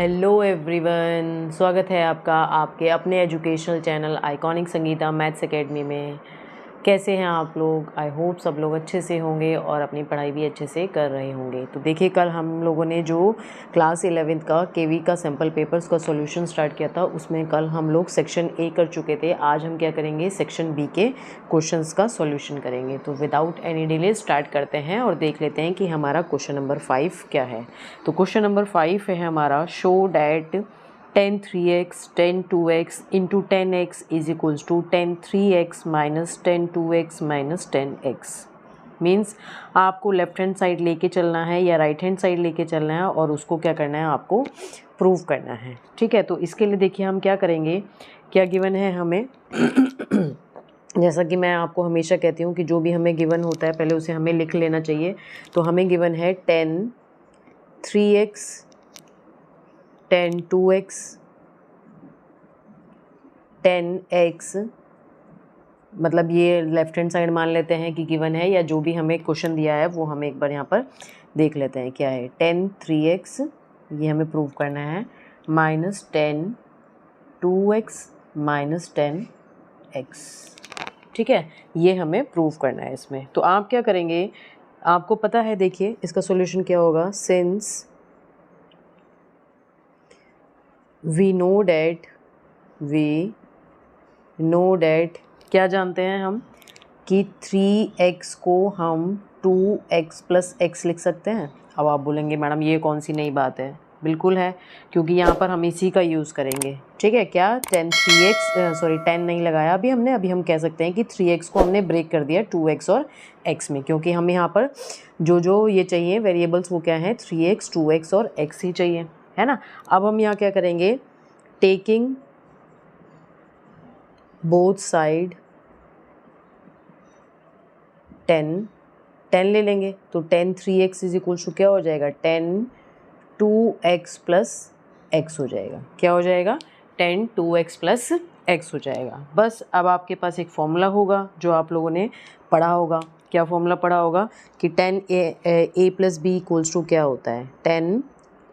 Hello everyone, स्वागत है आपका आपके अपने educational channel iconic Sangeeta maths academy में। कैसे हैं आप लोग? आई होप सब लोग अच्छे से होंगे और अपनी पढ़ाई भी अच्छे से कर रहे होंगे। तो देखिए, कल हम लोगों ने जो क्लास 11th का केवी का सैम्पल पेपर्स का सॉल्यूशन स्टार्ट किया था, उसमें कल हम लोग सेक्शन ए कर चुके थे। आज हम क्या करेंगे, सेक्शन बी के क्वेश्चंस का सॉल्यूशन करेंगे। तो विदाउट एनी डिले स्टार्ट करते हैं और देख लेते हैं कि हमारा क्वेश्चन नंबर 5 क्या है। तो क्वेश्चन नंबर 5 है हमारा, show that tan 3x tan 2x into 10x is equals to tan 3x minus tan 2x minus 10x। Means आपको लेफ्ट हैंड साइड लेके चलना है या राइट हैंड साइड लेके चलना है और उसको क्या करना है, आपको प्रूव करना है। ठीक है, तो इसके लिए देखिए हम क्या करेंगे, क्या गिवन है हमें जैसा कि मैं आपको हमेशा कहती हूँ कि जो भी हमें गिवन होता है पहले उसे हमें लिख लेना चाहिए। तो हमें गिवन है tan 3x tan 2x tan x, मतलब ये लेफ्ट हैंड साइड मान लेते हैं कि गिवन है, या जो भी हमें क्वेश्चन दिया है वो हमें एक बार यहाँ पर देख लेते हैं क्या है। tan 3x ये हमें प्रूव करना है, minus tan 2x minus 10x। ठीक है, ये हमें प्रूव करना है इसमें। तो आप क्या करेंगे, आपको पता है, देखिए इसका सॉल्यूशन क्या होगा। सिंस वी नो डैट क्या जानते हैं हम कि 3x को हम 2x प्लस x लिख सकते हैं। अब आप बोलेंगे मैडम ये कौन सी नई बात है? बिल्कुल है, क्योंकि यहाँ पर हम इसी का यूज़ करेंगे। ठीक है, क्या tan 10 नहीं लगाया अभी हमने, अभी हम कह सकते हैं कि 3x को हमने ब्रेक कर दिया 2x और x में, क्योंकि हम यहाँ पर जो ये चाहिए वेरिएबल्स वो क्या हैं, 3x 2x और x ही चाहिए, है ना। अब हम यहाँ क्या करेंगे, टेकिंग बोथ साइड 10 ले लेंगे। तो tan 3x is equal to क्या हो जाएगा, tan 2x प्लस x हो जाएगा। क्या हो जाएगा, tan 2x प्लस x हो जाएगा। बस अब आपके पास एक फॉर्मूला होगा जो आप लोगों ने पढ़ा होगा। क्या फॉर्मूला पढ़ा होगा कि tan a plus B equals to क्या होता है, tan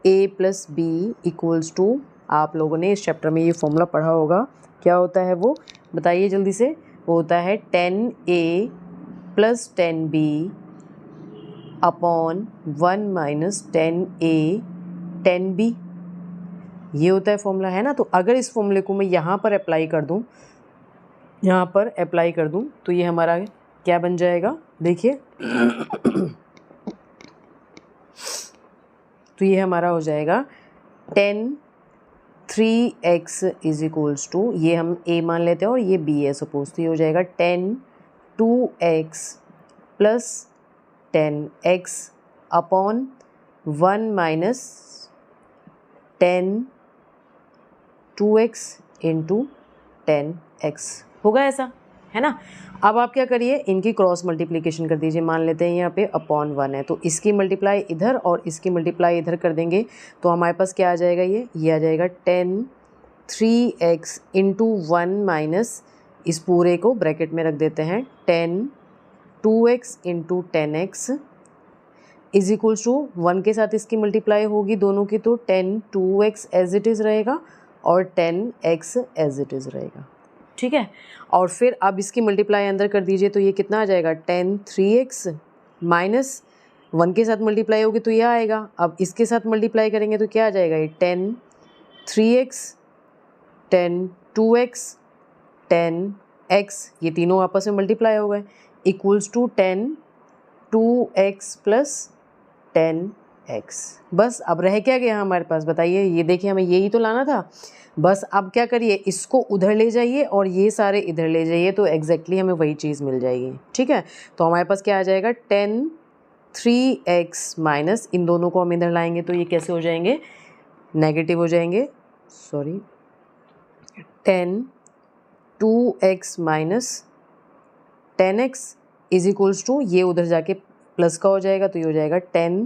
a plus B equals to, आप लोगों ने इस चैप्टर में ये फॉर्मूला पढ़ा होगा। क्या होता है वो बताइए जल्दी से। वो होता है tan a plus tan b upon 1 minus tan a tan b, ये होता है फॉर्मूला, है ना। तो अगर इस फॉर्मूले को मैं यहाँ पर अप्लाई कर दूँ, तो ये हमारा क्या बन जाएगा, देखिए तो ये हमारा हो जाएगा tan 3x is equals to, ये हम a मान लेते हैं और ये b है सपोज, तो ये हो जाएगा tan 2x plus 10x upon 1 minus tan 2x into 10x होगा, ऐसा है ना। अब आप क्या करिए, इनकी क्रॉस मल्टीप्लिकेशन कर दीजिए। मान लेते हैं यहाँ पे अपॉन 1 है, तो इसकी मल्टीप्लाई इधर और इसकी मल्टीप्लाई इधर कर देंगे, तो हमारे पास क्या आ जाएगा, ये आ जाएगा tan 3x इंटू 1 माइनस, इस पूरे को ब्रैकेट में रख देते हैं, tan 2x into 10x is equals to 1 के साथ इसकी मल्टीप्लाई होगी दोनों की, तो tan 2x as it is रहेगा और 10x एज इट इज़ रहेगा। ठीक है, और फिर अब इसकी मल्टीप्लाई अंदर कर दीजिए, तो ये कितना आ जाएगा, tan 3x माइनस 1 के साथ मल्टीप्लाई होगी तो यह आएगा। अब इसके साथ मल्टीप्लाई करेंगे तो क्या आ जाएगा, ये tan 3x tan 2x tan x, ये तीनों आपस में मल्टीप्लाई हो गए, equals to tan 2x plus 10x। बस अब रह क्या गया हमारे पास, बताइए। ये देखिए हमें यही तो लाना था। बस अब क्या करिए, इसको उधर ले जाइए और ये सारे इधर ले जाइए, तो एग्जैक्टली हमें वही चीज़ मिल जाएगी। ठीक है, तो हमारे पास क्या आ जाएगा, tan 3x माइनस, इन दोनों को हम इधर लाएंगे तो ये कैसे हो जाएंगे, नेगेटिव हो जाएंगे, sorry, tan 2x minus 10x is equals to, ये उधर जाके प्लस का हो जाएगा, तो ये हो जाएगा tan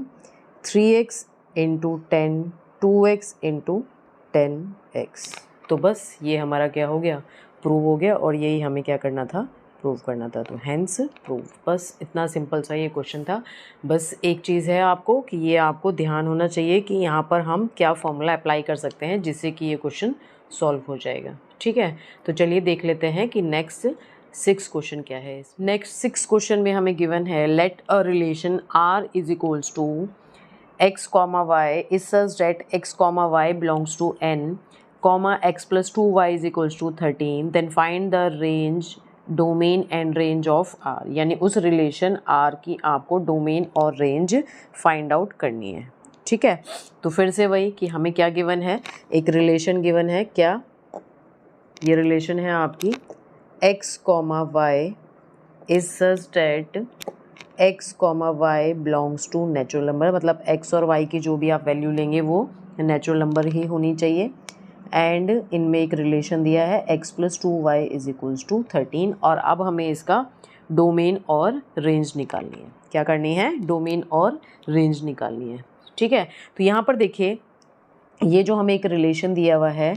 3x into tan 2x into 10x। तो बस ये हमारा क्या हो गया, प्रूव हो गया, और यही हमें क्या करना था, प्रूव करना था, तो हैंस प्रूव। बस इतना सिंपल सा ये क्वेश्चन था। बस एक चीज़ है आपको कि ये आपको ध्यान होना चाहिए कि यहाँ पर हम क्या फॉर्मूला अप्लाई कर सकते हैं जिससे कि ये क्वेश्चन सॉल्व हो जाएगा। ठीक है, तो चलिए देख लेते हैं कि नेक्स्ट 6 क्वेश्चन क्या है। नेक्स्ट 6 क्वेश्चन में हमें गिवन है let a relation R is equals to x, y is such that x, y belongs to n, x plus 2y is equals to 13, then find the range, domain and range of R। यानी उस relation R की आपको domain और range find out करनी है। ठीक है, तो फिर से वही कि हमें क्या गिवन है, एक रिलेशन गिवन है। क्या ये रिलेशन है आपकी x, y is such that x, y belongs to natural number, मतलब x और y की जो भी आप वैल्यू लेंगे वो नेचुरल नंबर ही होनी चाहिए। एंड इनमें एक रिलेशन दिया है x plus 2y is equals to 13, और अब हमें इसका डोमेन और रेंज निकालनी है। क्या करनी है, डोमेन और रेंज निकालनी है। ठीक है, तो यहाँ पर देखिए ये जो हमें एक रिलेशन दिया हुआ है,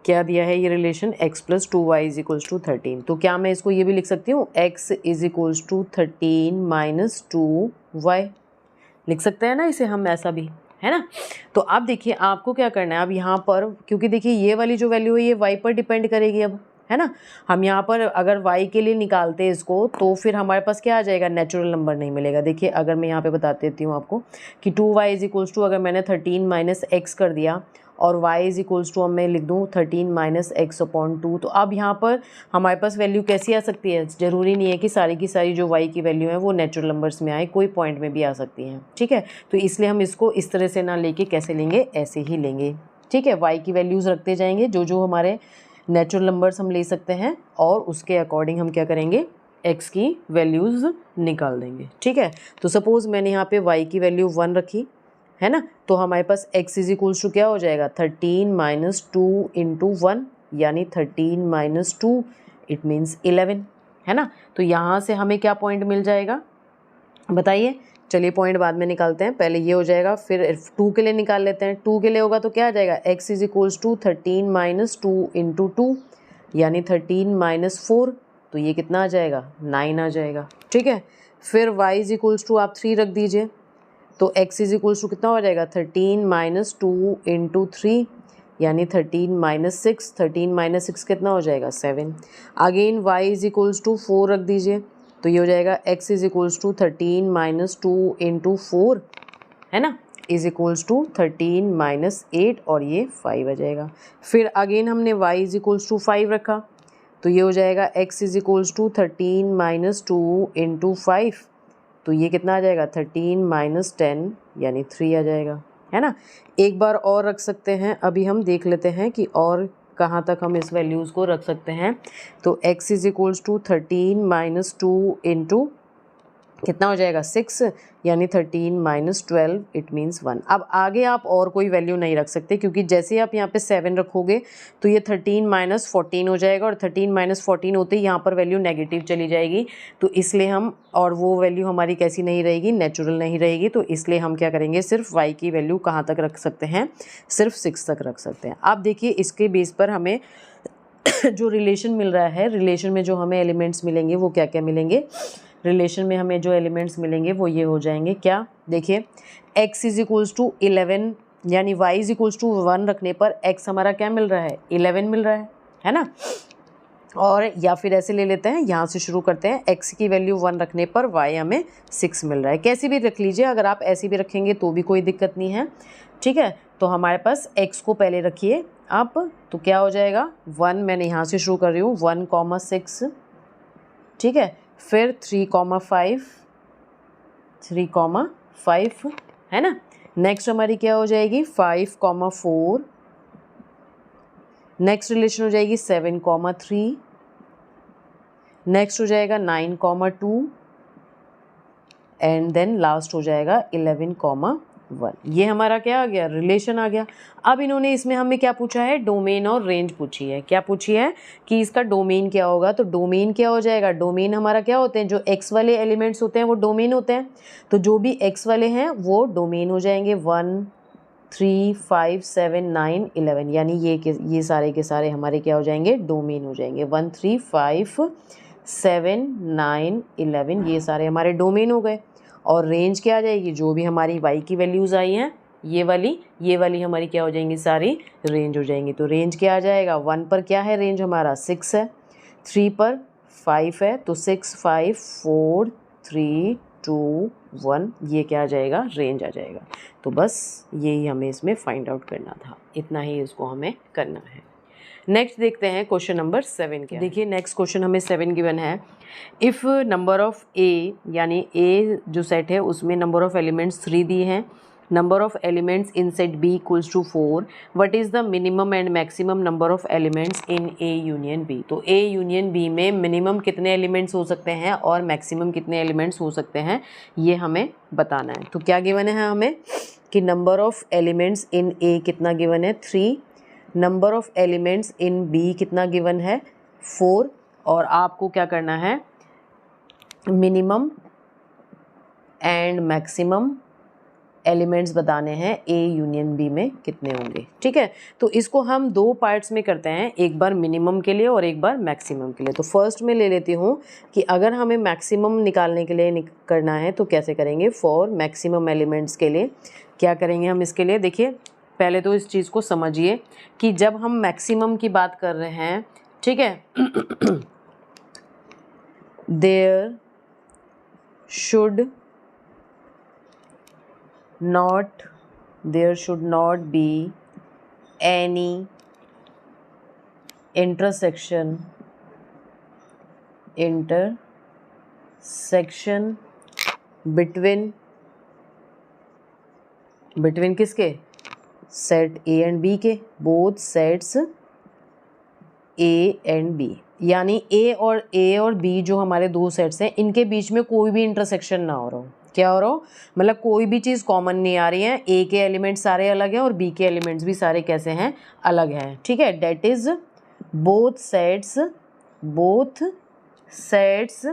क्या दिया है ये relation, x plus 2y is equals to 13। तो क्या मैं इसको ये भी लिख सकती हूँ, x is equals to 13 minus 2y, लिख सकते हैं ना इसे हम ऐसा भी, है ना। तो अब देखिए आपको क्या करना है, अब यहाँ पर क्योंकि देखिए ये वाली जो वैल्यू है ये y पर डिपेंड करेगी अब, है ना। हम यहाँ पर अगर y के लिए निकालते हैं इसको तो फिर हमारे पास क्या आ जाएगा, नेचुरल नंबर नहीं मिलेगा। देखिए अगर मैं यहाँ पे बता देती हूँ आपको कि 2y इज इक्वल्स टू, अगर मैंने 13 माइनस एक्स कर दिया और y इज इक्वल्स टू अब मैं लिख दूँ 13 माइनस एक्स अपॉन 2, तो अब यहाँ पर हमारे पास वैल्यू कैसी आ सकती है, ज़रूरी नहीं है कि सारी की सारी जो y की वैल्यू है वो नेचुरल नंबर्स में आए, कोई पॉइंट में भी आ सकती हैं। ठीक है, तो इसलिए हम इसको इस तरह से ना लेके कैसे लेंगे, ऐसे ही लेंगे। ठीक है, y की वैल्यूज़ रखते जाएंगे, जो जो हमारे नेचुरल नंबर्स हम ले सकते हैं और उसके अकॉर्डिंग हम क्या करेंगे, x की वैल्यूज़ निकाल देंगे। ठीक है, तो सपोज़ मैंने यहाँ पे y की वैल्यू 1 रखी है ना, तो हमारे पास x इज इक्वल्स टू क्या हो जाएगा, 13 माइनस 2 इंटू 1, यानी 13 माइनस 2 इट मीन्स 11, है ना। तो यहाँ से हमें क्या पॉइंट मिल जाएगा बताइए। चलिए पॉइंट बाद में निकालते हैं, पहले ये हो जाएगा फिर 2 के लिए निकाल लेते हैं। 2 के लिए होगा तो क्या आ जाएगा, x is equals to 13 minus 2 into 2, यानी 13 माइनस 4, तो ये कितना आ जाएगा, 9 आ जाएगा। ठीक है, फिर y इज इक्वल्स टू आप 3 रख दीजिए, तो x इज इक्वल्स टू कितना हो जाएगा, 13 माइनस 2 इंटू 3, यानी 13 माइनस 6, 13 माइनस 6 कितना हो जाएगा, 7। Again y is equals to 4 रख दीजिए, तो ये हो जाएगा x is equals to 13 minus 2 into 4, है ना, इज इक्वल्स टू 13 माइनस 8, और ये 5 आ जाएगा। फिर अगेन हमने y इज इक्वल्स टू 5 रखा, तो ये हो जाएगा x is equals to 13 minus 2 into 5, तो ये कितना आ जाएगा, 13 माइनस 10, यानी 3 आ जाएगा, है ना। एक बार और रख सकते हैं, अभी हम देख लेते हैं कि और कहाँ तक हम इस वैल्यूज़ को रख सकते हैं। तो x is equals to 13 minus 2 into कितना हो जाएगा, 6, यानी 13 माइनस 12 इट मीन्स 1। अब आगे आप और कोई वैल्यू नहीं रख सकते, क्योंकि जैसे ही आप यहाँ पे 7 रखोगे तो ये 13 माइनस 14 हो जाएगा, और 13 माइनस 14 होते ही यहाँ पर वैल्यू नेगेटिव चली जाएगी, तो इसलिए हम, और वो वैल्यू हमारी कैसी नहीं रहेगी, नेचुरल नहीं रहेगी, तो इसलिए हम क्या करेंगे, सिर्फ y की वैल्यू कहाँ तक रख सकते हैं, सिर्फ 6 तक रख सकते हैं। अब देखिए इसके बेस पर हमें जो रिलेशन मिल रहा है, रिलेशन में जो हमें एलिमेंट्स मिलेंगे वो क्या क्या मिलेंगे, रिलेशन में हमें जो एलिमेंट्स मिलेंगे वो ये हो जाएंगे। क्या, देखिए x इज इक्वल्स टू 11, यानी y इज इक्वल्स टू 1 रखने पर x हमारा क्या मिल रहा है, 11 मिल रहा है ना। और या फिर ऐसे ले लेते हैं, यहाँ से शुरू करते हैं, x की वैल्यू 1 रखने पर y हमें 6 मिल रहा है। कैसी भी रख लीजिए, अगर आप ऐसी भी रखेंगे तो भी कोई दिक्कत नहीं है। ठीक है, तो हमारे पास x को पहले रखिए आप, तो क्या हो जाएगा, 1 मैंने यहाँ से शुरू कर रही हूँ, 1,6, ठीक है, फिर 3,5, 3,5, है ना। नेक्स्ट हमारी क्या हो जाएगी, 5,4, नेक्स्ट रिलेशन हो जाएगी 7,3, नेक्स्ट हो जाएगा 9,2, एंड देन लास्ट हो जाएगा 11,1। ये हमारा क्या आ गया, रिलेशन आ गया। अब इन्होंने इसमें हमें क्या पूछा है, डोमेन और रेंज पूछी है। क्या पूछी है कि इसका डोमेन क्या होगा, तो डोमेन क्या हो जाएगा, डोमेन हमारा क्या होते हैं, जो x वाले एलिमेंट्स होते हैं वो डोमेन होते हैं, तो जो भी x वाले हैं वो डोमेन हो जाएंगे। 1, 3, 5, 7, 9, 11, यानी ये सारे के सारे हमारे क्या हो जाएंगे, डोमेन हो जाएंगे। 1, 3, 5, 7, 9, 11, ये सारे हमारे डोमेन हो गए। और रेंज क्या आ जाएगी, जो भी हमारी y की वैल्यूज़ आई हैं ये वाली हमारी क्या हो जाएंगी, सारी रेंज हो जाएंगी। तो रेंज क्या आ जाएगा, 1 पर क्या है रेंज हमारा 6 है, 3 पर 5 है, तो 6, 5, 4, 3, 2, 1, ये क्या आ जाएगा, रेंज आ जाएगा। तो बस यही हमें इसमें फाइंड आउट करना था, इतना ही इसको हमें करना है। नेक्स्ट देखते हैं क्वेश्चन नंबर 7 क्या। देखिए नेक्स्ट क्वेश्चन हमें 7 गिवन है। इफ़ नंबर ऑफ ए, यानी ए जो सेट है उसमें नंबर ऑफ एलिमेंट्स 3 दिए हैं, number of elements in set B equals to 4, what is the minimum and maximum number of elements in A union B. तो A union B में minimum कितने elements हो सकते हैं और मैक्सिमम कितने एलिमेंट्स हो सकते हैं, ये हमें बताना है। तो क्या गिवन है हमें कि number of elements in A कितना गिवन है, 3, number of elements in B कितना गिवन है, 4, और आपको क्या करना है, मिनिमम एंड मैक्सिमम एलिमेंट्स बताने हैं ए यूनियन बी में कितने होंगे। ठीक है, तो इसको हम 2 पार्ट्स में करते हैं, एक बार मिनिमम के लिए और एक बार मैक्सिमम के लिए। तो फर्स्ट में ले लेती हूँ कि अगर हमें मैक्सिमम निकालने के लिए करना है तो कैसे करेंगे। फॉर मैक्सिमम एलिमेंट्स के लिए क्या करेंगे हम, इसके लिए देखिए पहले तो इस चीज़ को समझिए कि जब हम मैक्सिमम की बात कर रहे हैं, ठीक है, there should not be any intersection between किसके, सेट ए एंड बी के, both sets A and B, यानी ए और बी जो हमारे 2 सेट्स हैं इनके बीच में कोई भी इंटरसेक्शन ना हो रहा हो। क्या हो रहा हो, मतलब कोई भी चीज़ कॉमन नहीं आ रही है, ए के एलिमेंट्स सारे अलग हैं और बी के एलिमेंट्स भी सारे कैसे हैं, अलग हैं। ठीक है, डेट इज बोथ सेट्स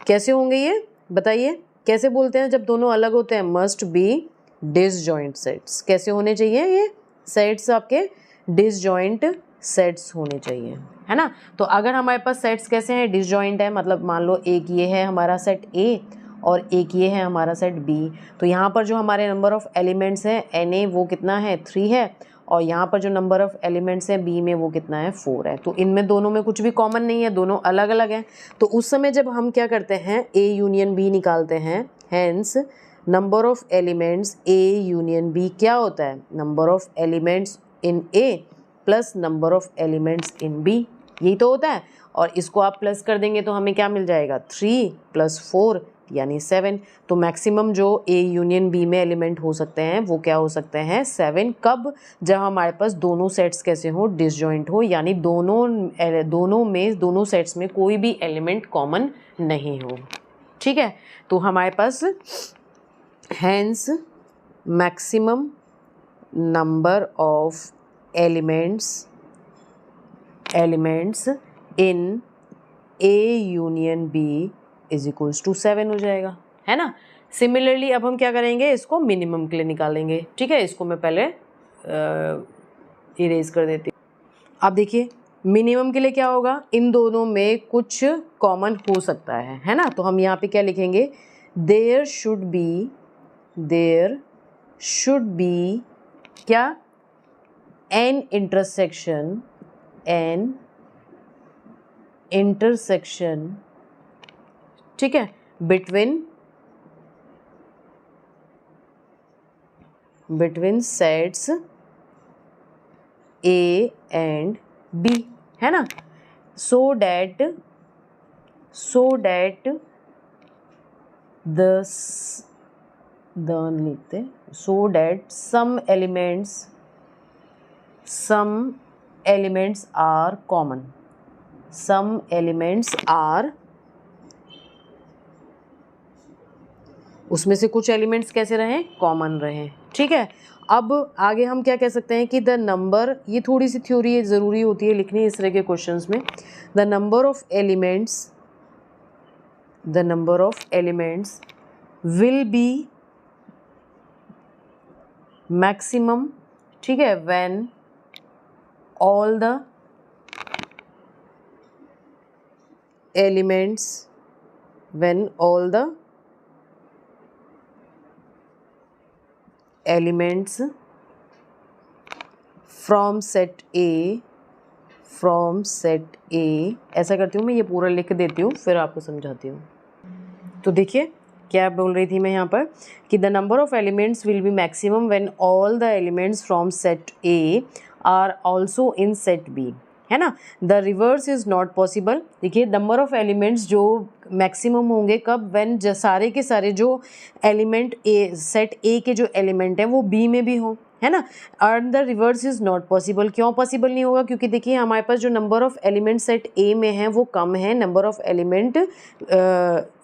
कैसे होंगे, ये बताइए कैसे बोलते हैं जब दोनों अलग होते हैं, मस्ट बी डिसजॉइंट सेट्स। कैसे होने चाहिए ये सेट्स, आपके डिसजॉइंट सेट्स होने चाहिए, है ना। तो अगर हमारे पास सेट्स कैसे हैं, डिसजॉइंट है, मतलब मान लो एक ये है हमारा सेट ए और एक ये है हमारा सेट बी, तो यहाँ पर जो हमारे नंबर ऑफ एलिमेंट्स हैं एन ए वो कितना है, 3 है, और यहाँ पर जो नंबर ऑफ एलिमेंट्स हैं बी में वो कितना है, 4 है। तो इनमें दोनों में कुछ भी कॉमन नहीं है, दोनों अलग अलग हैं। तो उस समय जब हम क्या करते हैं, ए यूनियन बी निकालते हैं, hence number of elements A union B क्या होता है, number of elements in A plus number of elements in B, यही तो होता है। और इसको आप प्लस कर देंगे तो हमें क्या मिल जाएगा, 3 + 4 यानी 7। तो मैक्सिमम जो ए यूनियन बी में एलिमेंट हो सकते हैं वो क्या हो सकते हैं, 7। कब, जब हमारे पास दोनों सेट्स कैसे हो, डिसजॉइंट हो, यानी दोनों सेट्स में कोई भी एलिमेंट कॉमन नहीं हो। ठीक है, तो हमारे पास hence maximum number of elements in A union B is equals to 7 हो जाएगा, है ना। सिमिलरली अब हम क्या करेंगे, इसको मिनिमम के लिए निकालेंगे। ठीक है, इसको मैं पहले इरेज कर देती हूँ। अब देखिए मिनिमम के लिए क्या होगा, इन दोनों में कुछ कॉमन हो सकता है ना। तो हम यहाँ पे क्या लिखेंगे, देयर शुड बी क्या, एन इंटरसेक्शन, ठीक है, between sets A and B, है ना। So that some elements are common, उसमें से कुछ एलिमेंट्स कैसे रहें, कॉमन रहें। ठीक है, अब आगे हम क्या कह सकते हैं कि द नंबर, ये थोड़ी सी थ्योरी ज़रूरी होती है लिखनी इस तरह के क्वेश्चंस में, the number of elements will be maximum, ठीक है, when all the elements when all the elements from set A ऐसा करती हूँ मैं, ये पूरा लिख देती हूँ फिर आपको समझाती हूँ। तो देखिए क्या बोल रही थी मैं यहाँ पर कि the number of elements will be maximum when all the elements from set A are also in set B, है ना। The reverse is not possible. देखिए नंबर ऑफ एलिमेंट्स जो मैक्सिमम होंगे कब, व्हेन सारे के सारे जो एलिमेंट ए सेट ए के जो एलिमेंट हैं वो बी में भी हों, है ना। And the reverse is not possible. क्यों पॉसिबल नहीं होगा? क्योंकि देखिए हमारे पास जो नंबर ऑफ एलिमेंट सेट ए में है वो कम है नंबर ऑफ एलिमेंट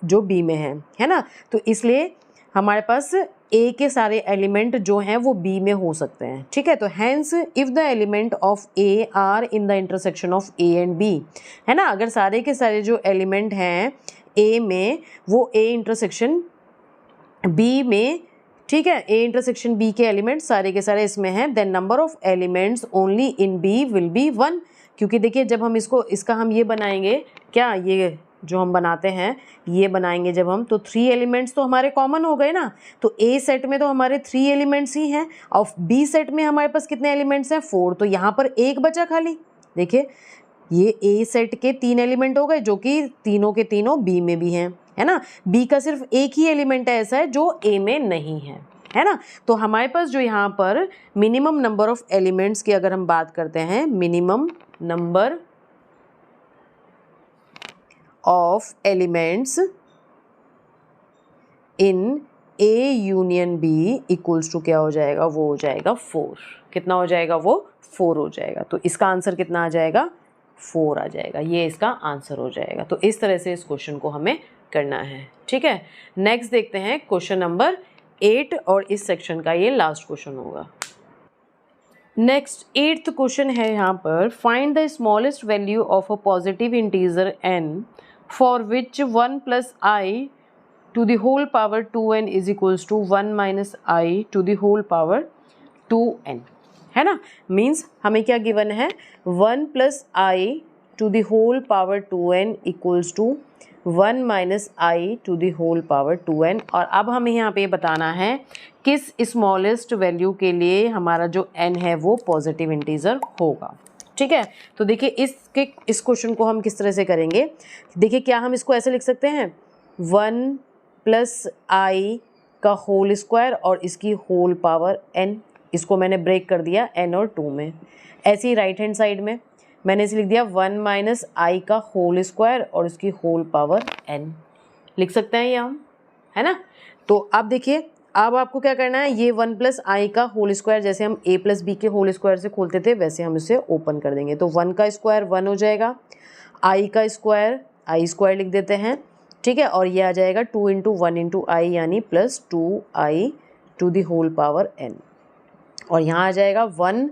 जो बी में है ना। तो इसलिए हमारे पास ए के सारे एलिमेंट जो हैं वो बी में हो सकते हैं, ठीक है। तो hence if the element of A are in the intersection of A and B, है ना, अगर सारे के सारे जो एलिमेंट हैं ए में वो ए इंटरसेक्शन बी में, ठीक है, ए इंटरसेक्शन बी के एलिमेंट सारे के सारे इसमें हैं, then number of elements only in B will be 1। क्योंकि देखिए जब हम इसका हम ये बनाएंगे, क्या ये जो हम बनाते हैं ये बनाएंगे जब हम, तो 3 एलिमेंट्स तो हमारे कॉमन हो गए ना। तो ए सेट में तो हमारे 3 एलिमेंट्स ही हैं और बी सेट में हमारे पास कितने एलिमेंट्स हैं? 4। तो यहाँ पर एक बचा खाली। देखिए ये ए सेट के 3 एलिमेंट हो गए जो कि तीनों के तीनों बी में भी हैं, है ना। बी का सिर्फ एक ही एलिमेंट ऐसा है जो ए में नहीं है ना। तो हमारे पास जो यहाँ पर मिनिमम नंबर ऑफ एलिमेंट्स की अगर हम बात करते हैं, minimum number of elements in A union B equals to क्या हो जाएगा? वो हो जाएगा 4। कितना हो जाएगा? वो 4 हो जाएगा। तो इसका आंसर कितना आ जाएगा? 4 आ जाएगा। ये इसका आंसर हो जाएगा। तो इस तरह से इस क्वेश्चन को हमें करना है, ठीक है। नेक्स्ट देखते हैं क्वेश्चन नंबर 8 और इस सेक्शन का ये लास्ट क्वेश्चन होगा। नेक्स्ट 8th क्वेश्चन है यहाँ पर, find the smallest value of a positive integer n for which 1 plus i to the whole power 2n is equals to 1 minus I to the whole power 2n, है ना। Means हमें क्या given है? 1 plus i to the whole power 2n equals to 1 minus I to the whole power 2n। और अब हमें यहाँ पे बताना है किस स्मॉलेस्ट वैल्यू के लिए हमारा जो n है वो पॉजिटिव इंटीजर होगा, ठीक है। तो देखिए इस क्वेश्चन को हम किस तरह से करेंगे। देखिए क्या हम इसको ऐसे लिख सकते हैं, 1 प्लस आई का होल स्क्वायर और इसकी होल पावर n। इसको मैंने ब्रेक कर दिया n और 2 में। ऐसे ही राइट हैंड साइड में मैंने इसे लिख दिया 1 माइनस आई का होल स्क्वायर और इसकी होल पावर n। लिख सकते हैं ये हम, है ना। तो अब देखिए अब आपको क्या करना है, ये 1 प्लस आई का होल स्क्वायर जैसे हम a प्लस बी के होल स्क्वायर से खोलते थे वैसे हम इसे ओपन कर देंगे। तो 1 का स्क्वायर 1 हो जाएगा, आई का स्क्वायर आई स्क्वायर लिख देते हैं, ठीक है। और ये आ जाएगा 2 इंटू 1 इंटू आई यानी plus 2i to the whole power n। और यहाँ आ जाएगा 1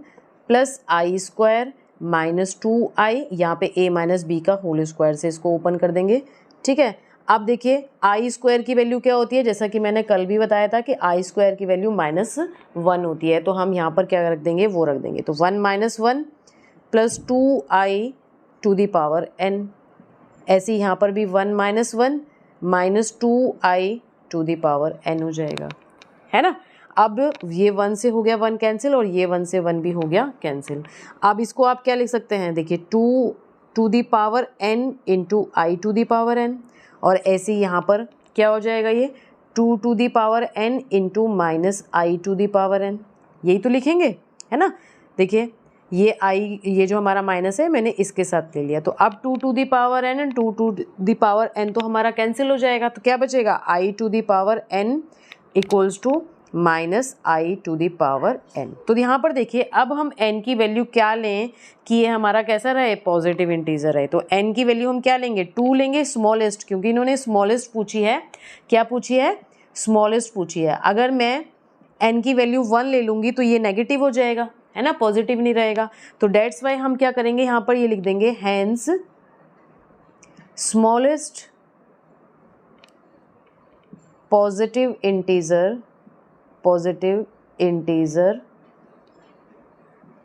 प्लस आई स्क्वायर माइनस 2i, यहाँ पे a माइनस बी का होल स्क्वायर से इसको ओपन कर देंगे, ठीक है। अब देखिए आई स्क्वायर की वैल्यू क्या होती है, जैसा कि मैंने कल भी बताया था कि आई स्क्वायर की वैल्यू -1 होती है। तो हम यहाँ पर क्या रख देंगे, वो रख देंगे। तो 1 minus 1 plus 2i to the power n। ऐसे ही यहाँ पर भी 1 minus 1 minus 2i to the power n हो जाएगा, है ना। अब ये 1 से हो गया 1 कैंसिल और ये 1 से 1 भी हो गया कैंसिल। अब इसको आप क्या लिख सकते हैं, देखिए 2 to the power n into i to the power n। और ऐसे ही यहाँ पर क्या हो जाएगा, ये 2 to the power n into minus I to the power n। यही तो लिखेंगे, है ना। देखिए ये आई, ये जो हमारा माइनस है मैंने इसके साथ ले लिया। तो अब 2 to the power n and 2 to the power n तो हमारा कैंसिल हो जाएगा। तो क्या बचेगा, I to the power n equals to minus I to the power n। तो यहाँ पर देखिए अब हम n की वैल्यू क्या लें कि ये हमारा कैसा रहे, पॉजिटिव इंटीजर है। तो n की वैल्यू हम क्या लेंगे, 2 लेंगे स्मॉलेस्ट, क्योंकि इन्होंने स्मॉलेस्ट पूछी है। क्या पूछी है, स्मॉलेस्ट पूछी है। अगर मैं n की वैल्यू 1 ले लूँगी तो ये नेगेटिव हो जाएगा, है ना, पॉजिटिव नहीं रहेगा। तो डेट्स वाई हम क्या करेंगे, यहाँ पर ये लिख देंगे hence smallest positive integer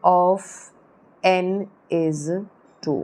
of n is 2।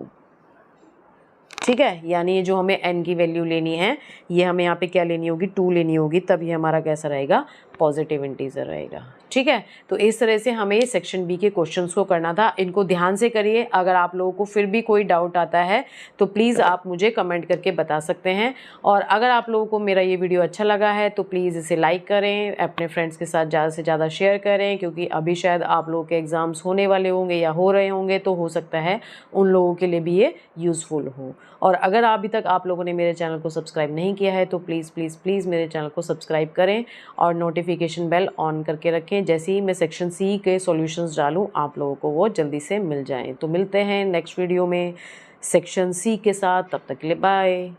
ठीक है। यानी ये जो हमें n की वैल्यू लेनी है ये हमें यहाँ पे क्या लेनी होगी, 2 लेनी होगी, तभी हमारा कैसा रहेगा, पॉजिटिव इंटीजर रहेगा। ठीक है, तो इस तरह से हमें सेक्शन बी के क्वेश्चंस को करना था। इनको ध्यान से करिए। अगर आप लोगों को फिर भी कोई डाउट आता है तो प्लीज़ आप मुझे कमेंट करके बता सकते हैं। और अगर आप लोगों को मेरा ये वीडियो अच्छा लगा है तो प्लीज़ इसे लाइक करें, अपने फ्रेंड्स के साथ ज़्यादा से ज़्यादा शेयर करें, क्योंकि अभी शायद आप लोगों के एग्ज़ाम्स होने वाले होंगे या हो रहे होंगे, तो हो सकता है उन लोगों के लिए भी ये यूज़फुल हो। और अगर अभी तक आप लोगों ने मेरे चैनल को सब्सक्राइब नहीं किया है तो प्लीज़ प्लीज़ प्लीज़ मेरे चैनल को सब्सक्राइब करें और नोटिफिकेशन बेल ऑन करके रखें। जैसे ही मैं सेक्शन सी के सॉल्यूशंस डालूं आप लोगों को वो जल्दी से मिल जाएं। तो मिलते हैं नेक्स्ट वीडियो में सेक्शन सी के साथ, तब तक के लिए बाय।